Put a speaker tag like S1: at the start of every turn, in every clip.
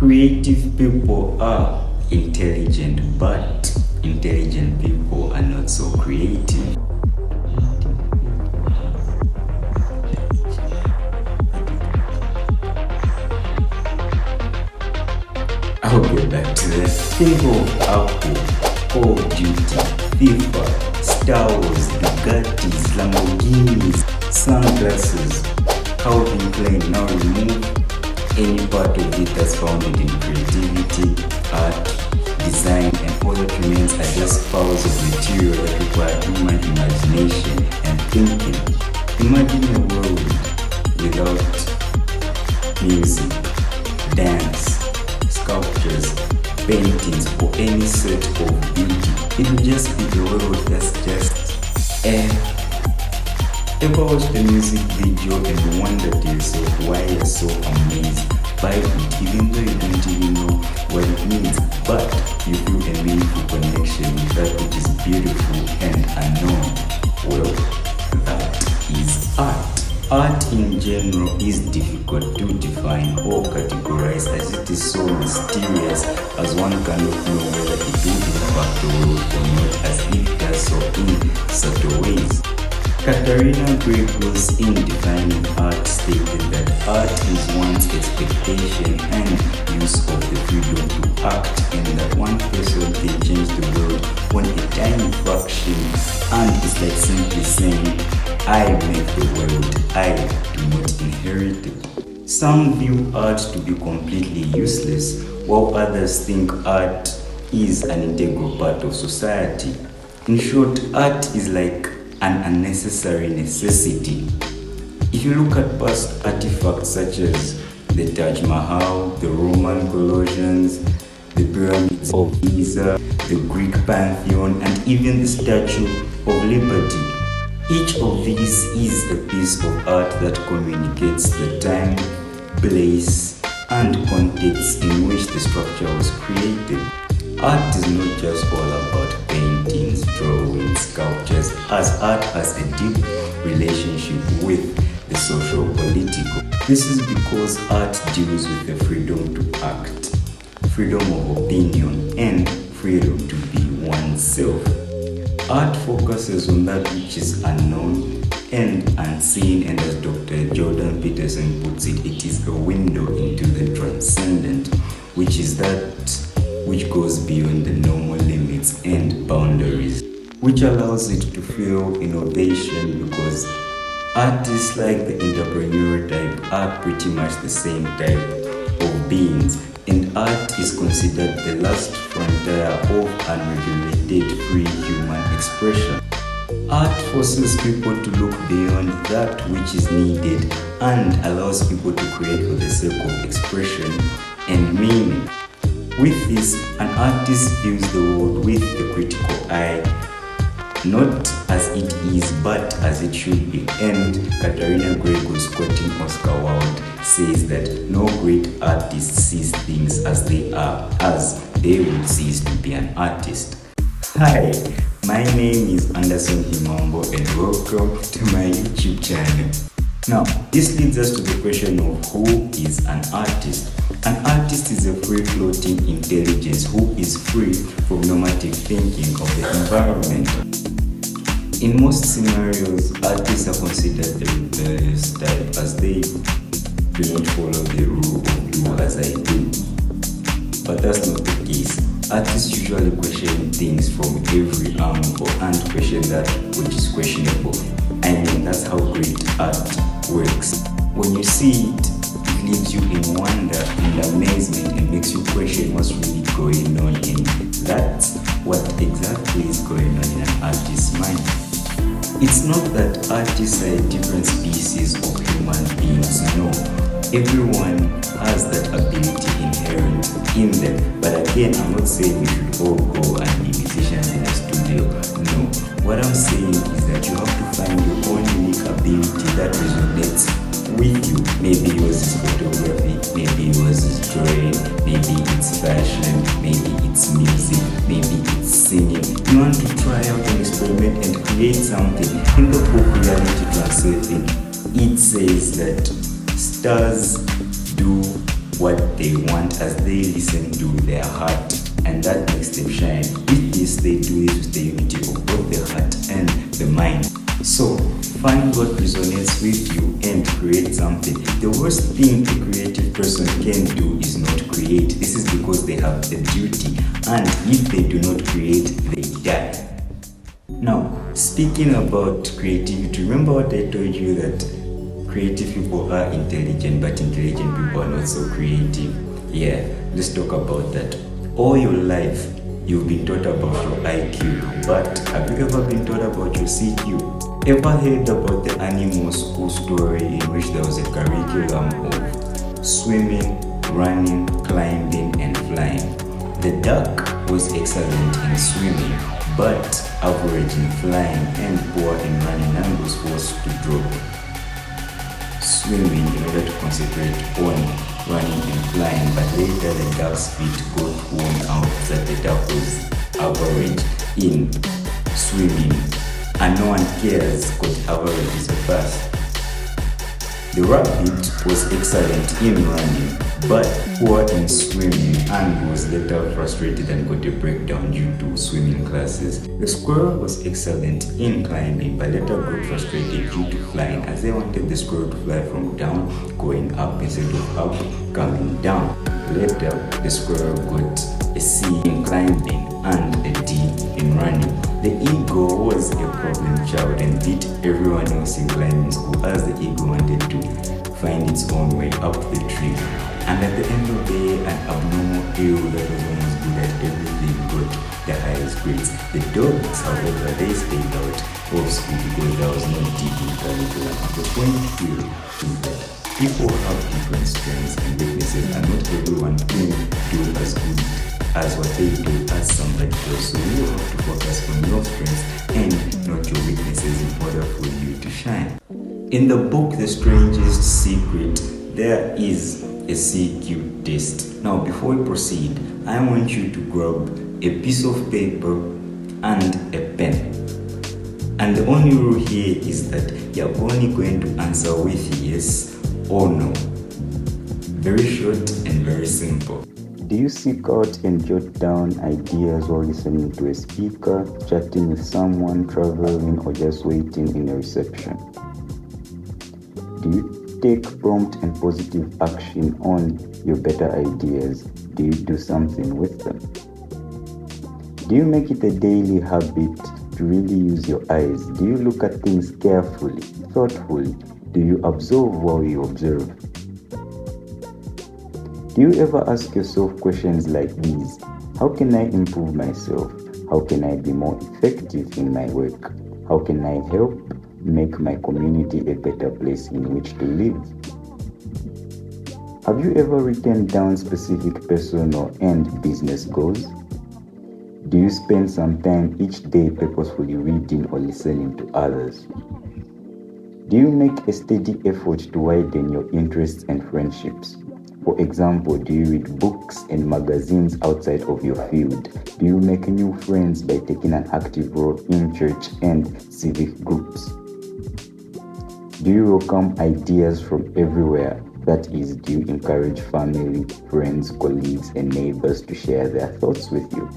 S1: Creative people are intelligent, but intelligent people are not so creative. I'll get back to that. Think of Apple, Call of Duty, FIFA, Star Wars, Bugattis, Lamborghinis, sunglasses, Calvin Klein. Now remove any part of it that's founded in creativity, art, design, and all that remains are just piles of material that require human imagination and thinking. Imagine a world without music, dance, sculptures, paintings, or any sort of beauty. It would just be a world that's just air. Ever watch the music video and wonder to yourself why you're so amazed by it, even though you don't even know what it means, but you feel a meaningful connection with that which is beautiful and unknown? Well, that is art. Art in general is difficult to define or categorize, as it is so mysterious, as one cannot know whether it will impact the world or not, as it does so in subtle ways. Katharina Grey-Goss, in defining art, stated that art is one's expectation and use of the freedom to act, and that one person can change the world on a tiny fraction, and it's like simply saying, I make the world, I do not inherit it. Some view art to be completely useless, while others think art is an integral part of society. In short, art is like an unnecessary necessity. If you look at past artifacts such as the Taj Mahal, the Roman Colossians, the pyramids of Giza, the Greek Pantheon, and even the Statue of Liberty, each of these is a piece of art that communicates the time, place, and context in which the structure was created. Art is not just all about paintings, drawings, sculptures, as art has a deep relationship with the social-political. This is because art deals with the freedom to act, freedom of opinion, and freedom to be oneself. Art focuses on that which is unknown and unseen, and as Dr. Jordan Peterson puts it, it is a window into the transcendent, which is that which goes beyond the normal limits and boundaries, which allows it to fuel innovation, because artists like the entrepreneurial type are pretty much the same type of beings, and art is considered the last frontier of unregulated free human expression. Art forces people to look beyond that which is needed and allows people to create for the sake of expression and meaning. With this, an artist views the world with a critical eye, not as it is, but as it should be. And Katharina Grey-Goss, quoting Oscar Wilde, says that no great artist sees things as they are, as they would cease to be an artist. Hi, my name is Anderson Himambo, and welcome to my YouTube channel. Now, this leads us to the question of who is an artist. An artist is a free-floating intelligence who is free from normative thinking of the environment. In most scenarios, artists are considered the rebellious type, as they do not follow the rule of law as I do. But that's not the case. Artists usually question things from every angle and question that which is questionable. I mean, that's how great art works. When you see it, it leaves you in wonder and amazement and makes you question what's really going on, and that's what exactly is going on in an artist's mind. It's not that artists are a different species of human beings, no. Everyone has that ability inherent in them. But again, I'm not saying we should all go and be musicians in a studio, no. What I'm saying is that you have to find your own unique ability that resonates with you. Maybe yours is photography, maybe yours is drawing, maybe it's fashion, maybe it's music, maybe it's singing. You want to try out and experiment and create something. In the book Reality Translating, it says that stars do what they want as they listen to their heart, and that makes them shine. With this, they do it with the unity of both the heart and the mind. So find what resonates with you and create something. The worst thing a creative person can do is not create. This is because they have the duty, and if they do not create, they die. Now, speaking about creativity, remember what I told you, that creative people are intelligent, but intelligent people are not so creative. Yeah, let's talk about that. All your life, you've been taught about your IQ, but have you ever been taught about your CQ? Ever heard about the animal school story in which there was a curriculum of swimming, running, climbing, and flying? The duck was excellent in swimming, but average in flying and poor in running, and was forced to drop swimming in order to concentrate on running and flying. But later the duck's feet got worn out that the duck was average in swimming, and no one cares because average is a pass. The rabbit was excellent in running, but poor in swimming, and was later frustrated and got a breakdown due to swimming classes. The squirrel was excellent in climbing, but later got frustrated due to flying, as they wanted the squirrel to fly from down going up instead of up coming down. Later, the squirrel got a C in climbing and a D in running. The eagle was a problem child and beat everyone else in climbing school, as the eagle wanted to find its own way up the tree. And at the end of the day, an abnormal eagle that was almost good at everything got the highest grades. The dogs, however, they stayed out of school because there was no D in curriculum. The point here is that people have different strengths and weaknesses, and not everyone can do as good as what they do as somebody else. So you have to focus on your strengths and not your weaknesses in order for you to shine. In the book The Strangest Secret, there is a CQ test. Now, before we proceed, I want you to grab a piece of paper and a pen. And the only rule here is that you're only going to answer with yes or no. Very short and very simple. Do you seek out and jot down ideas while listening to a speaker, chatting with someone, traveling, or just waiting in a reception? Do you take prompt and positive action on your better ideas? Do you do something with them? Do you make it a daily habit to really use your eyes? Do you look at things carefully, thoughtfully? Do you observe while you observe? Do you ever ask yourself questions like these? How can I improve myself? How can I be more effective in my work? How can I help make my community a better place in which to live? Have you ever written down specific personal and business goals? Do you spend some time each day purposefully reading or listening to others? Do you make a steady effort to widen your interests and friendships? For example, do you read books and magazines outside of your field? Do you make new friends by taking an active role in church and civic groups? Do you welcome ideas from everywhere? That is, do you encourage family, friends, colleagues, and neighbors to share their thoughts with you?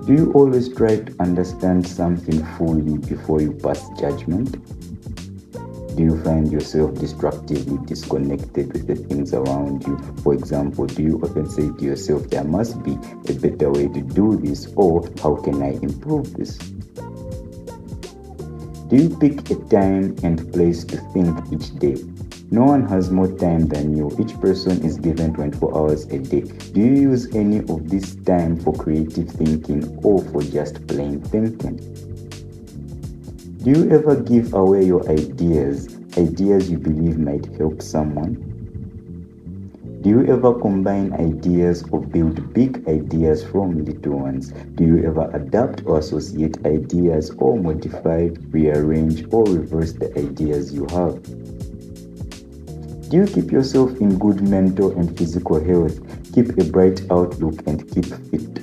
S1: Do you always try to understand something fully before you pass judgment? Do you find yourself destructively disconnected with the things around you? For example, do you often say to yourself, there must be a better way to do this, or how can I improve this? Do you pick a time and place to think each day? No one has more time than you. Each person is given 24 hours a day. Do you use any of this time for creative thinking or for just plain thinking? Do you ever give away your ideas you believe might help someone? Do you ever combine ideas or build big ideas from little ones? Do you ever adapt or associate ideas or modify, rearrange, or reverse the ideas you have? Do you keep yourself in good mental and physical health, keep a bright outlook, and keep fit?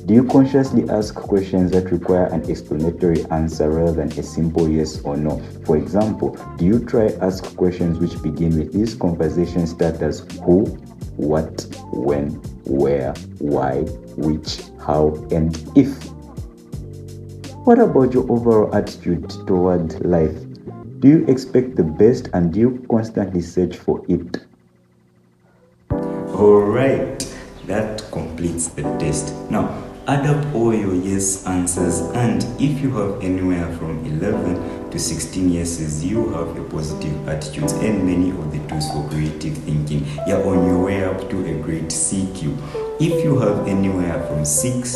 S1: Do Do you consciously ask questions that require an explanatory answer rather than a simple yes or no? For example, do you try ask questions which begin with these conversation starters: who, what, when, where, why, which, how, and if? What about your overall attitude toward life? Do you expect the best and do you constantly search for it?
S2: Alright, that completes the test. Now, add up all your yes answers, and if you have anywhere from 11 to 16 yeses, you have a positive attitude and many of the tools for creative thinking. You're on your way up to a great CQ. If you have anywhere from 6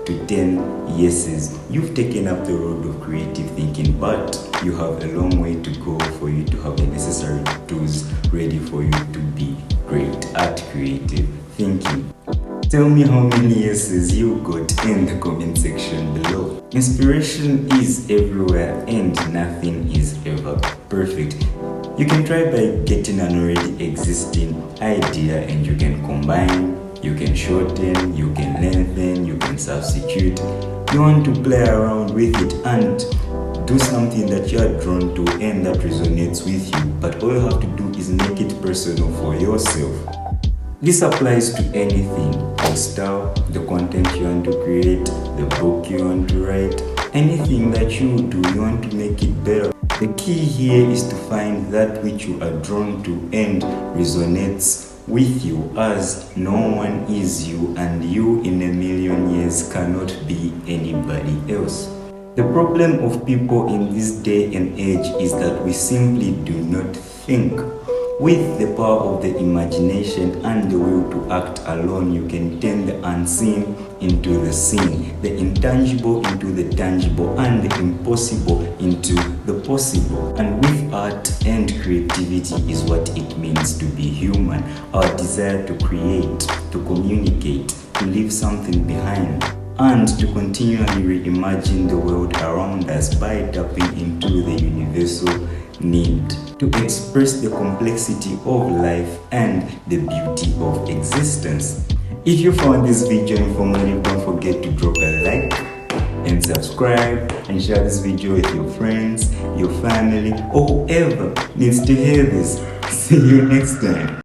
S2: to 10 yeses, you've taken up the road of creative thinking, but you have a long way to go for you to have the necessary tools ready for you to be great at creative thinking. Tell me how many yeses you got in the comment section below. Inspiration is everywhere and nothing is ever perfect. You can try by getting an already existing idea and you can combine, you can shorten, you can lengthen, you can substitute. You want to play around with it and do something that you are drawn to and that resonates with you, but all you have to do is make it personal for yourself. This applies to anything: the style, the content you want to create, the book you want to write, anything that you do, you want to make it better. The key here is to find that which you are drawn to and resonates with you, as no one is you and you in a million years cannot be anybody else. The problem of people in this day and age is that we simply do not think. With the power of the imagination and the will to act alone, you can turn the unseen into the seen, the intangible into the tangible, and the impossible into the possible. And with art and creativity is what it means to be human. Our desire to create, to communicate, to leave something behind, and to continually reimagine the world around us by tapping into the universal need to express the complexity of life and the beauty of existence. If you found this video informative, don't forget to drop a like and subscribe and share this video with your friends, your family, or whoever needs to hear this. See you next time.